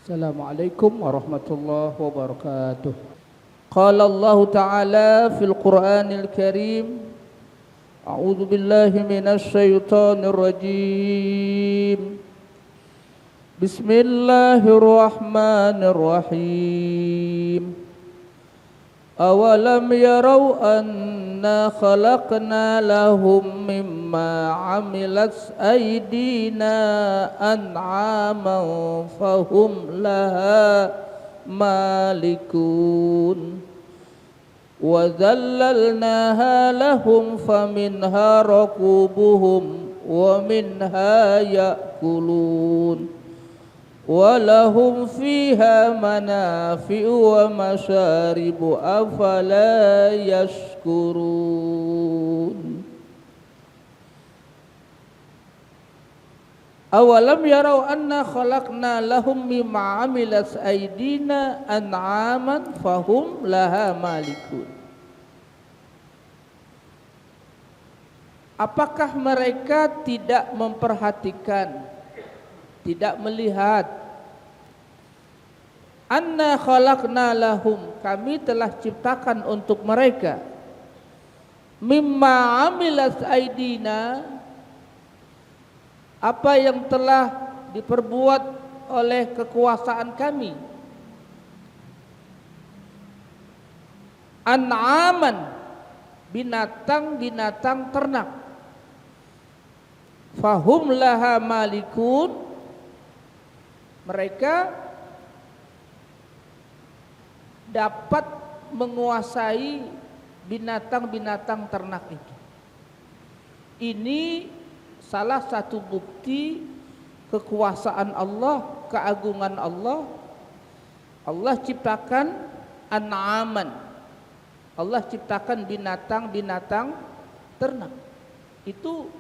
Assalamualaikum warahmatullahi wabarakatuh. Qala Allah Ta'ala fil Qur'anil Karim, A'udzu billahi minasy syaithanir rajim. Bismillahirrahmanirrahim. Awalam yarau anna khalaqna lahum mimma amilat aydina an'aman fahum laha malikun wa dhallalnaha lahum faminha rakubuhum wa minha ya'kulun walahum fiha manafi'u wa masyaribu afala yashkurun. Awalam yarau anna khalaqna lahum mimma amilat aydina an'aman fahum laha malikun. Apakah mereka tidak memperhatikan, tidak melihat, anna khalaqna lahum, kami telah ciptakan untuk mereka, mimma amilat aydina, apa yang telah diperbuat oleh kekuasaan kami, an'aman, binatang-binatang ternak, fahum laha malikun, mereka dapat menguasai binatang-binatang ternak itu. Ini salah satu bukti kekuasaan Allah, keagungan Allah. Allah ciptakan an'aman, Allah ciptakan binatang-binatang ternak. Itu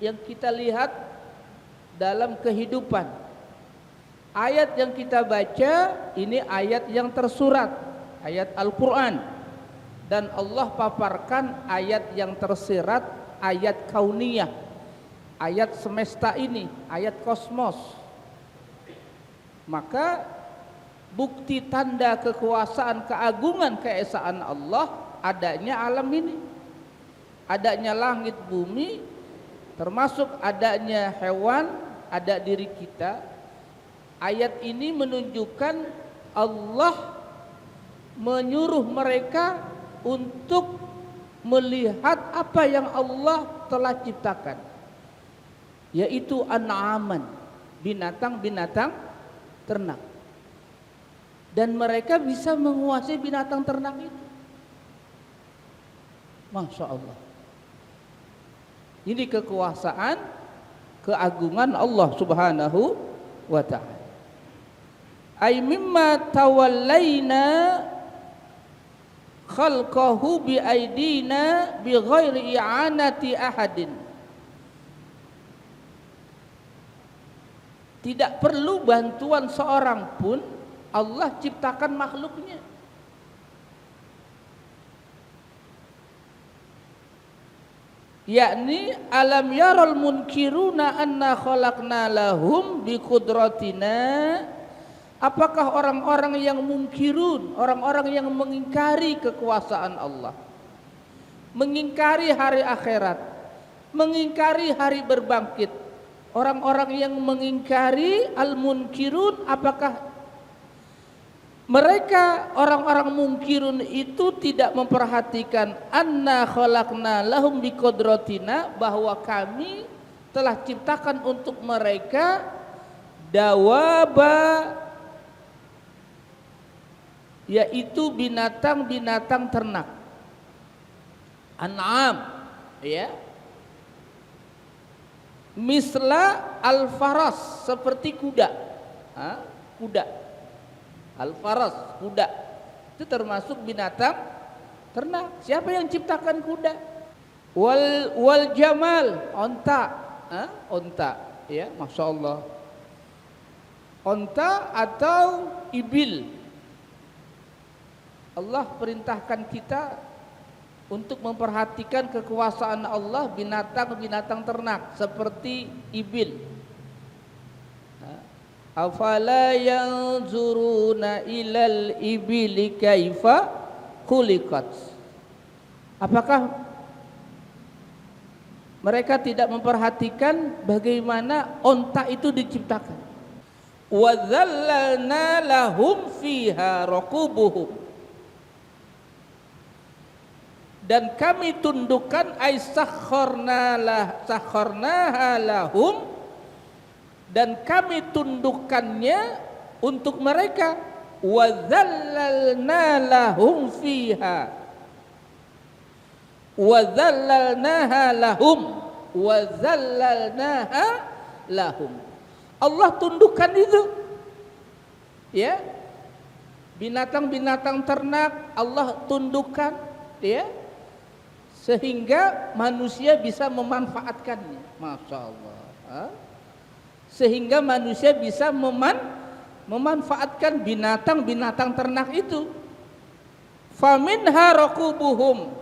yang kita lihat dalam kehidupan. Ayat yang kita baca ini ayat yang tersurat, ayat Al-Quran, dan Allah paparkan ayat yang tersirat, ayat kauniyah, ayat semesta ini, ayat kosmos. Maka bukti tanda kekuasaan, keagungan, keesaan Allah adanya alam ini, adanya langit bumi, termasuk adanya hewan, ada diri kita. Ayat ini menunjukkan Allah menyuruh mereka untuk melihat apa yang Allah telah ciptakan, yaitu an'aman, binatang-binatang ternak, dan mereka bisa menguasai binatang ternak itu. Masya Allah, ini kekuasaan, keagungan Allah Subhanahu wa ta'ala. Ay mimma tawallaina khalqahu bi aidina bi ghairi i'anati ahadin. Tidak perlu bantuan seorang pun, Allah ciptakan makhluknya. Yakni alam yaral munkiruna anna khalaqna lahum bi qudratina. Apakah orang-orang yang mungkirun, orang-orang yang mengingkari kekuasaan Allah, mengingkari hari akhirat, mengingkari hari berbangkit, orang-orang yang mengingkari al-munkirun, apakah mereka, orang-orang mungkirun itu tidak memperhatikan anna khalaqna lahum bi qudratina, bahwa kami telah ciptakan untuk mereka dawaba, yaitu binatang-binatang ternak, an'am, ya, misla al-faras, seperti kuda, kuda, al-faras, kuda itu termasuk binatang ternak. Siapa yang ciptakan kuda? Wal jamal, onta, onta, ya, masya Allah, onta atau ibil. Allah perintahkan kita untuk memperhatikan kekuasaan Allah, binatang-binatang ternak seperti ibil. Afala yanzuruna ilal ibili kaifa khuliqat. Apakah mereka tidak memperhatikan bagaimana onta itu diciptakan? Wa dzallalna lahum fiha raqubuhum. Dan kami tundukkan ay sakharnaha lahum, dan kami tundukkannya untuk mereka. Wa dzallalna lahum fiha, wa dzallalnaha lahum, wa dzallalnaha lahum. Allah tundukkan itu, ya, binatang-binatang ternak Allah tundukkan, ya, sehingga manusia bisa memanfaatkannya. Masya Allah. Sehingga manusia bisa memanfaatkan binatang-binatang ternak itu. Faminha raqubuhum.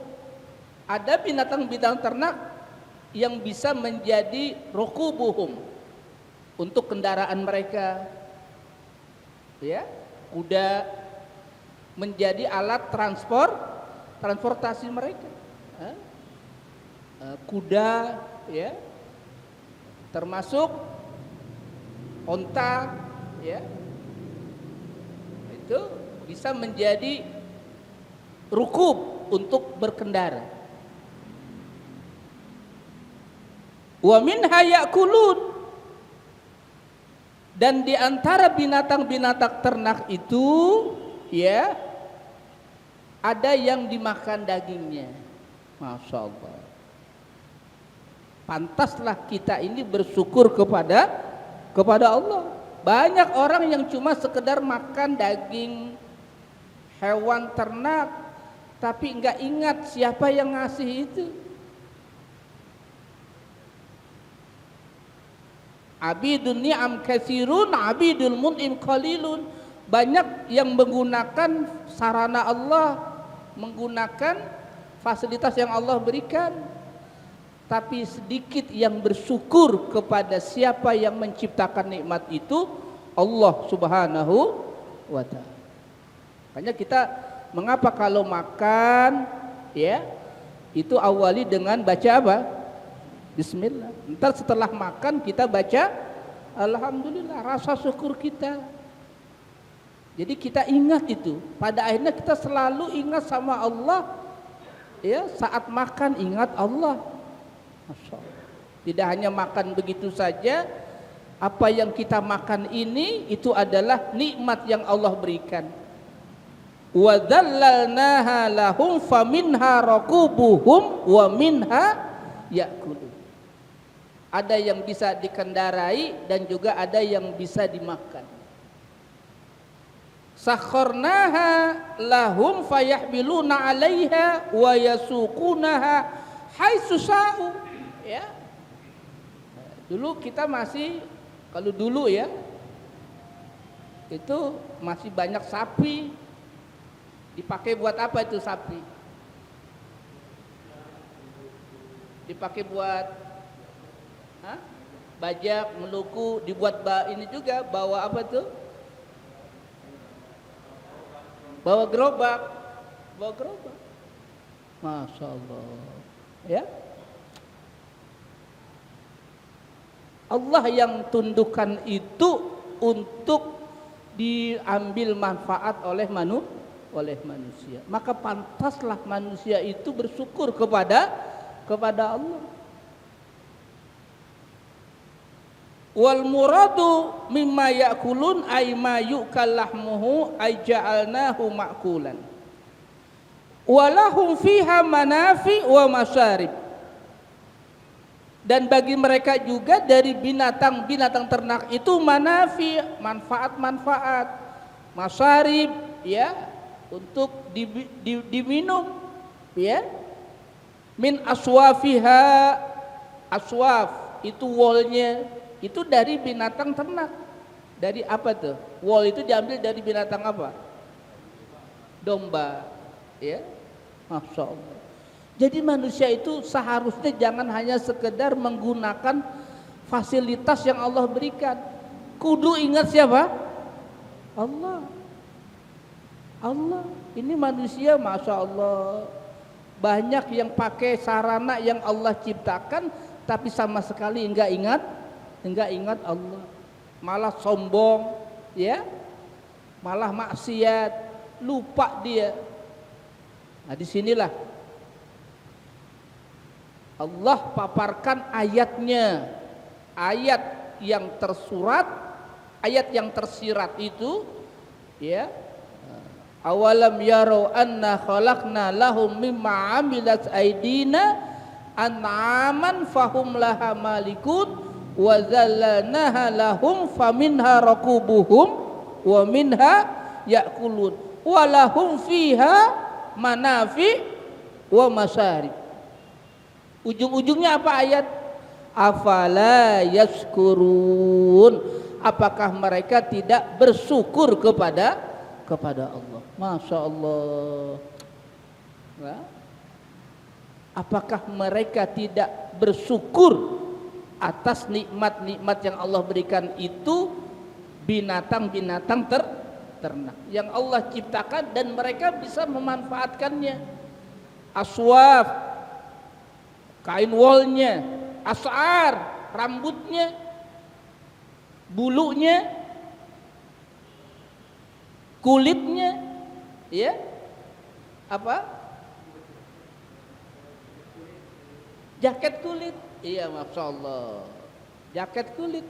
Ada binatang-binatang ternak yang bisa menjadi raqubuhum untuk kendaraan mereka, ya, kuda menjadi alat transportasi mereka. Kuda, ya, termasuk onta, ya, itu bisa menjadi rukub untuk berkendara. Wa minha ya'kulun. Dan di antara binatang-binatang ternak itu, ya, ada yang dimakan dagingnya. Masya Allah. Pantaslah kita ini bersyukur kepada Allah. Banyak orang yang cuma sekedar makan daging hewan ternak, tapi enggak ingat siapa yang ngasih itu. Abidun ni'am katsirun, abidul mun'im qalilun. Banyak yang menggunakan sarana Allah, menggunakan fasilitas yang Allah berikan, tapi sedikit yang bersyukur kepada siapa yang menciptakan nikmat itu, Allah Subhanahu wa ta'ala. Makanya kita mengapa kalau makan, ya, itu awali dengan baca apa? Bismillah. Ntar setelah makan kita baca alhamdulillah, rasa syukur kita. Jadi kita ingat itu. Pada akhirnya kita selalu ingat sama Allah, ya, saat makan ingat Allah. Masya Allah. Tidak hanya makan begitu saja, apa yang kita makan ini itu adalah nikmat yang Allah berikan. Wa dzallalnaha lahum faminha raqubuhum wa minha ya'kulun. Ada yang bisa dikendarai dan juga ada yang bisa dimakan. Sakharnaha lahum fayahmiluna 'alaiha wa yasuqunaha haitsu sa'u. Ya. Dulu kita masih, kalau dulu ya, itu masih banyak sapi. Dipakai buat apa itu sapi? Dipakai buat bajak, meluku, dibuat ini juga, bawa apa tuh? Bawa gerobak. Masya Allah, ya. Allah yang tundukkan itu untuk diambil manfaat oleh manusia. Maka pantaslah manusia itu bersyukur kepada Allah. Wal muradu mimma ya'kulun ay ma yu'kal lahmuhu ay ja'alnahu ma'kulan. Walahum fiha manafi wa masyarib. Dan bagi mereka juga dari binatang-binatang ternak itu manafi, manfaat-manfaat, masyarib, ya, untuk diminum, ya. Min aswafiha, aswaf itu wolnya itu dari binatang ternak. Dari apa tuh? Wol itu diambil dari binatang apa? Domba, ya. Masya Allah. Jadi manusia itu seharusnya jangan hanya sekedar menggunakan fasilitas yang Allah berikan, kudu ingat siapa? Allah. Allah. Ini manusia, masya Allah, banyak yang pakai sarana yang Allah ciptakan, tapi sama sekali enggak ingat Allah. Malah sombong, ya, malah maksiat, lupa dia. Nah, disinilah Allah paparkan ayatnya, ayat yang tersurat, ayat yang tersirat itu, ya. Awalam yarau anna khalaqna lahum mimma amilat aydina an'aman fahum laha malikun wa zallalnaha lahum faminha rakubuhum wa minha ya'kulun wa lahum fiha manafi wa masarib. Ujung-ujungnya apa ayat? Afala yaskurun. Apakah mereka tidak bersyukur kepada Allah? Masya Allah. Nah, apakah mereka tidak bersyukur atas nikmat-nikmat yang Allah berikan itu? Binatang-binatang ternak yang Allah ciptakan dan mereka bisa memanfaatkannya. Aswaf, kain wolnya, as'ar, rambutnya, bulunya, kulitnya, ya, apa? Jaket kulit, iya, masya Allah, jaket kulit.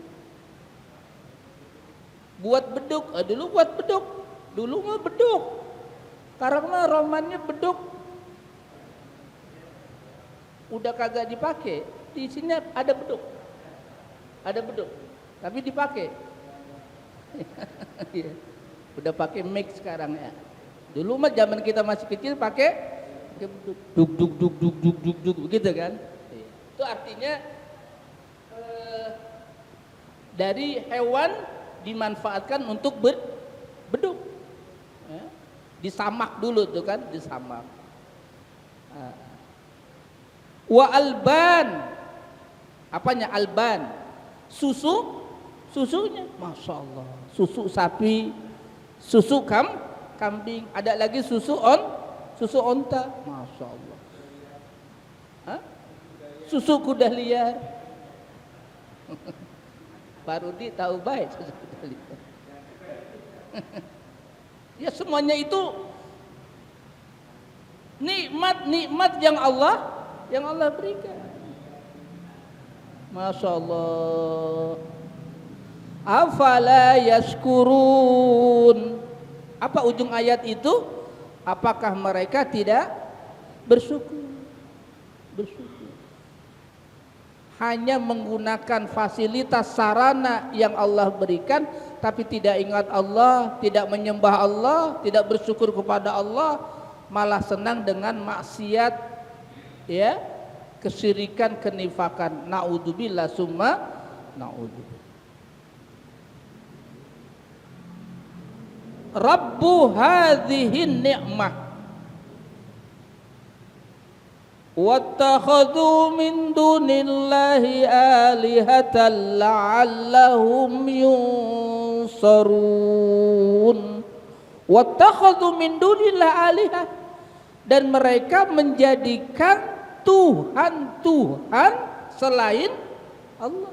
Buat beduk, dulu buat beduk, dulu mah beduk, karena romannya beduk udah kagak dipakai. Di sini ada beduk, tapi dipakai. Udah pakai mic sekarang ya. Dulu mah zaman kita masih kecil pakai duk begitu kan. Itu artinya dari hewan dimanfaatkan untuk beduk. Ya. Disamak dulu tuh kan, disamak. Wa alban. Apanya alban? Susunya, masya Allah. Susu sapi, susu kambing, ada lagi susu onta, masya Allah. Hah? Susu kuda liar. Pak Rudi tahu baik susu kuda liar. Ya, semuanya itu nikmat-nikmat yang Allah berikan. Masya Allah. Afala yaskurun. Apa ujung ayat itu? Apakah mereka tidak bersyukur? Hanya menggunakan fasilitas sarana yang Allah berikan, tapi tidak ingat Allah, tidak menyembah Allah, tidak bersyukur kepada Allah, malah senang dengan maksiat, ya, kesyirikan, kenifakan. Naudzubillah summa naudzubillah. Rabbu hadhihi ni'mah wattakhadhu min dunillahi alihatan la'allahum yunsarun. Wattakhadhu min dunillahi alihah, dan mereka menjadikan Tuhan selain Allah.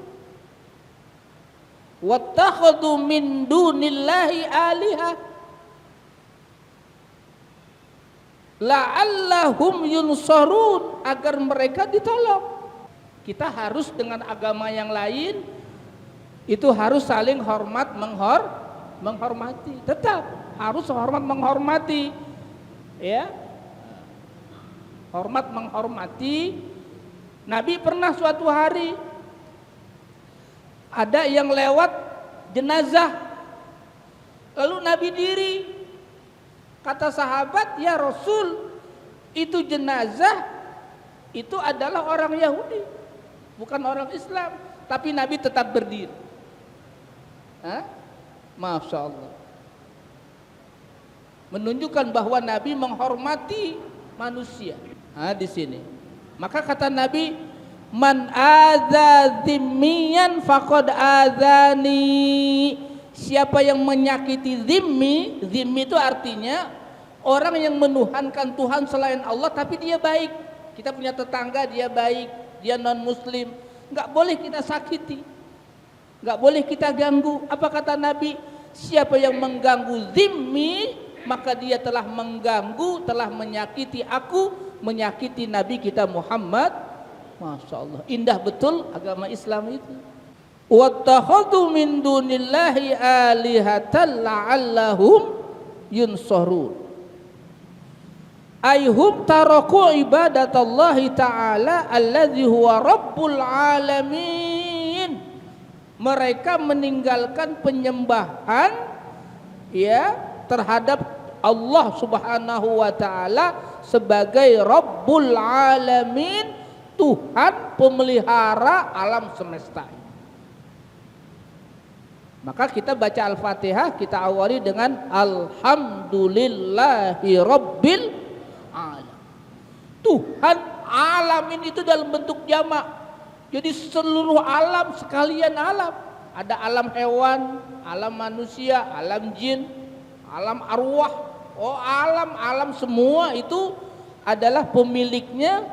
Wattakhadhu min dunillahi alihah la'allahum yunsarun, agar mereka ditolong. Kita harus dengan agama yang lain itu harus saling hormat menghormati. Tetap harus hormat menghormati, ya. Hormat menghormati. Nabi pernah suatu hari ada yang lewat jenazah, lalu Nabi diri. Kata sahabat, ya Rasul, itu jenazah itu adalah orang Yahudi, bukan orang Islam. Tapi Nabi tetap berdiri. Masya Allah. Menunjukkan bahwa Nabi menghormati manusia. Di sini. Maka kata Nabi, Man adza dzimmiyan faqad adzani. Siapa yang menyakiti zimmi, zimmi itu artinya orang yang menuhankan Tuhan selain Allah tapi dia baik. Kita punya tetangga dia baik, dia non muslim, nggak boleh kita sakiti, nggak boleh kita ganggu. Apa kata Nabi? Siapa yang mengganggu zimmi, maka dia telah mengganggu, telah menyakiti aku, menyakiti Nabi kita Muhammad. Masya Allah, indah betul agama Islam itu. Wattakhadhu min dunillahi alihatan la'allahum yunsarun. Ayhum taraku ibadatallahi ta'ala alladzi huwa rabbul alamin. Mereka meninggalkan penyembahan ya terhadap Allah Subhanahu wa taala sebagai Rabbul Alamin, Tuhan pemelihara alam semesta. Maka kita baca Al-Fatihah, kita awali dengan Alhamdulillahi Rabbil Alamin. Tuhan alamin itu dalam bentuk jamak. Jadi seluruh alam sekalian alam. Ada alam hewan, alam manusia, alam jin, alam arwah. Oh, alam semua itu adalah pemiliknya,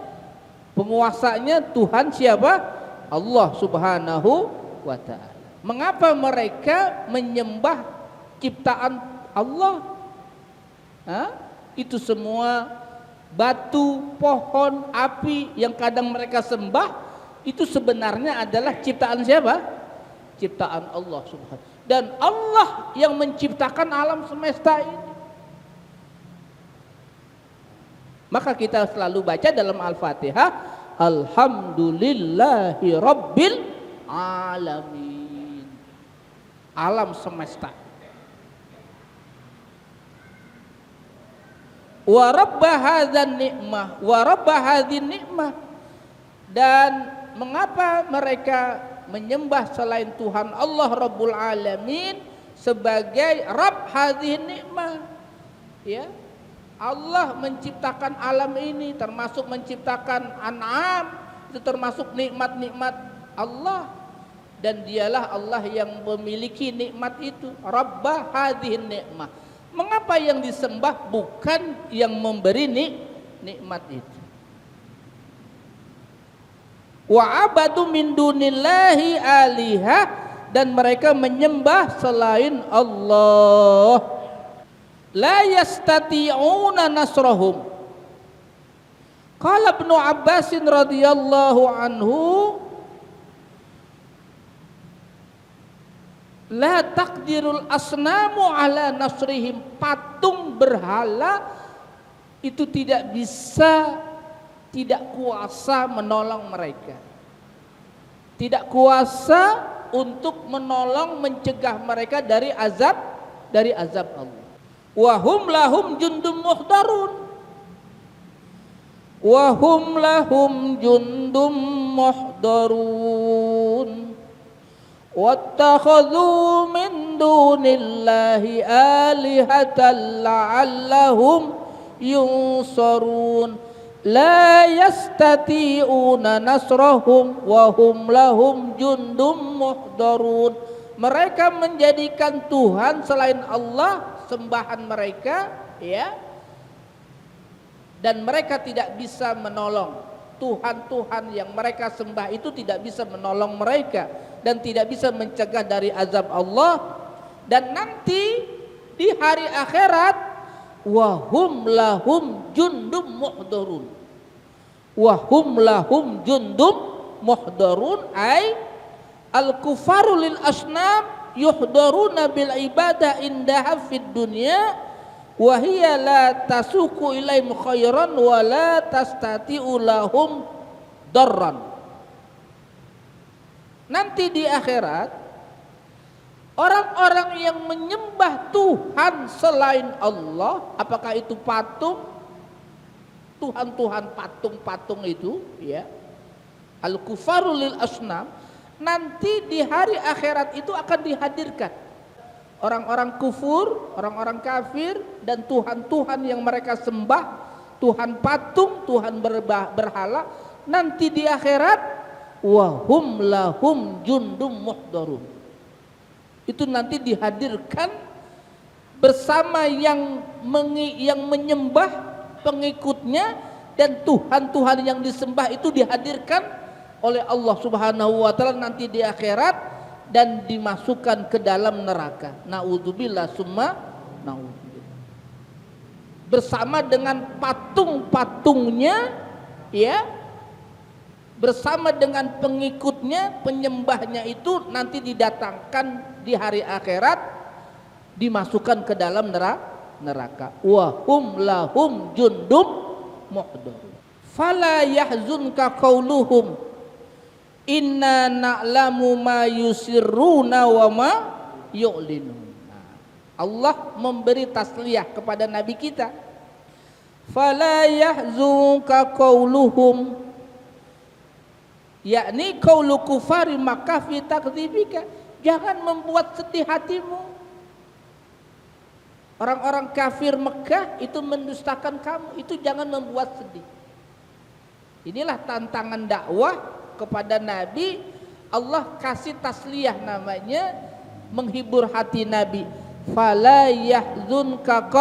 penguasanya Tuhan siapa? Allah Subhanahu wa ta'ala. Mengapa mereka menyembah ciptaan Allah? Itu semua batu, pohon, api yang kadang mereka sembah itu sebenarnya adalah ciptaan siapa? Ciptaan Allah Subhanahu. Dan Allah yang menciptakan alam semesta ini. Maka kita selalu baca dalam Al-Fatihah, Alhamdulillahi Rabbil Alamin. Alam semesta. Wa rabba hadzan ni'mah, wa rabba hadzin ni'mah. Dan mengapa mereka menyembah selain Tuhan Allah Rabbul Alamin sebagai Rabb hadzin ni'mah? Ya. Allah menciptakan alam ini, termasuk menciptakan an'am, itu termasuk nikmat-nikmat Allah, dan dialah Allah yang memiliki nikmat itu. Rabbah hadhihi nikmah. Mengapa yang disembah bukan yang memberi nikmat itu? Wa abadu min dunillahi alihah, dan mereka menyembah selain Allah. La yastati'una nasrahum. Qala Ibnu Abbas radhiyallahu anhu, la taqdirul asnamu ala nasrihim. Patung berhala itu tidak bisa, tidak kuasa menolong mereka, tidak kuasa untuk menolong, mencegah mereka dari azab Allah. Wahum lahum jundum muhdarun, wahum lahum jundum muhdarun, wattakhadhu min dunillahi alihatan la'allahum yunsarun. La yastati'una nasrahum wahum lahum jundum muhdarun. Mereka menjadikan Tuhan selain Allah sembahan mereka, ya, dan mereka tidak bisa menolong. Tuhan-Tuhan yang mereka sembah itu tidak bisa menolong mereka dan tidak bisa mencegah dari azab Allah. Dan nanti di hari akhirat, wahum lahum jundum muhdarun, wahum lahum jundum muhdarun, ay al-kufaru lil asnam yuhdaruna bil ibadah indaha fid dunya wa hiya la tasuku ilaihim khairan wa la tastati'u lahum darran. Nanti di akhirat, orang-orang yang menyembah Tuhan selain Allah, apakah itu patung, Tuhan-Tuhan patung-patung itu, ya, al-kufaru lil asnam, nanti di hari akhirat itu akan dihadirkan orang-orang kufur, orang-orang kafir, dan Tuhan-Tuhan yang mereka sembah, Tuhan patung, Tuhan berhala. Nanti di akhirat wa hum lahum jundum muhdarun. Itu nanti dihadirkan bersama yang menyembah pengikutnya, dan Tuhan-Tuhan yang disembah itu dihadirkan oleh Allah Subhanahu wa taala nanti di akhirat dan dimasukkan ke dalam neraka. Naudzubillah summa naudzubillah. Bersama dengan patung-patungnya, ya, bersama dengan pengikutnya, penyembahnya itu nanti didatangkan di hari akhirat, dimasukkan ke dalam neraka. Wa hum lahum jundum muhdar. Fala yahzunka qauluhum inna na'lamu ma yusirruna wa ma yu'linun. Allah memberi tasliyah kepada Nabi kita. Fala yahzunka qauluhum, yakni qaulu kufari Makkah fi takdzibika. Jangan membuat sedih hatimu. Orang-orang kafir Mekah itu mendustakan kamu, itu jangan membuat sedih. Inilah tantangan dakwah kepada Nabi. Allah kasih tasliyah, namanya menghibur hati Nabi. Fala yahzunka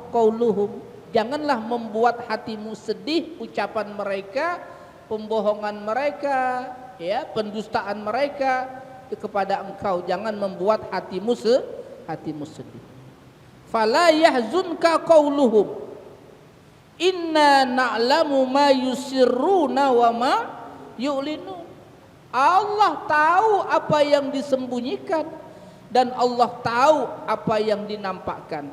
qauluhum, janganlah membuat hatimu sedih ucapan mereka, pembohongan mereka, ya, pendustaan mereka kepada engkau. Jangan membuat hatimu sedih. Fala yahzunka qauluhum inna na'lamu ma yusirruna wa ma yu'linun. Allah tahu apa yang disembunyikan dan Allah tahu apa yang dinampakkan.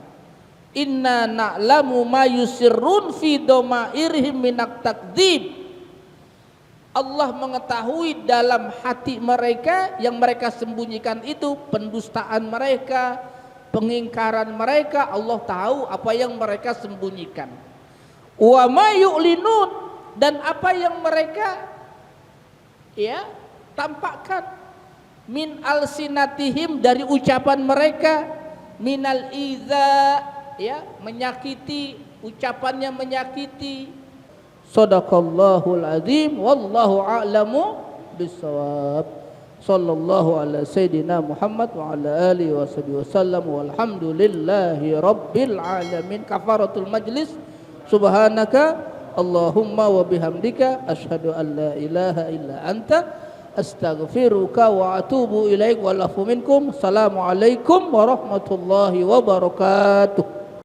Inna na'lamu ma yusirrun fi domairihim minak takdzib. Allah mengetahui dalam hati mereka yang mereka sembunyikan itu, pendustaan mereka, pengingkaran mereka. Allah tahu apa yang mereka sembunyikan. Wa ma yu'linun, dan apa yang mereka, ya, tampakkan. Min alsinatihim, dari ucapan mereka. Minal iza, ya, menyakiti, ucapannya menyakiti. Sadaqallahul azim, wallahu a'lamu bissawab. Sallallahu ala sayyidina Muhammad wa ala alihi wasallam, walhamdulillahi rabbil alamin. Kafaratul majlis. Subhanaka Allahumma wa bihamdika asyhadu an la ilaha illa anta astaghfiruka wa atubu ilaik. Wa lafu minkum. Assalamualaikum warahmatullahi wabarakatuh.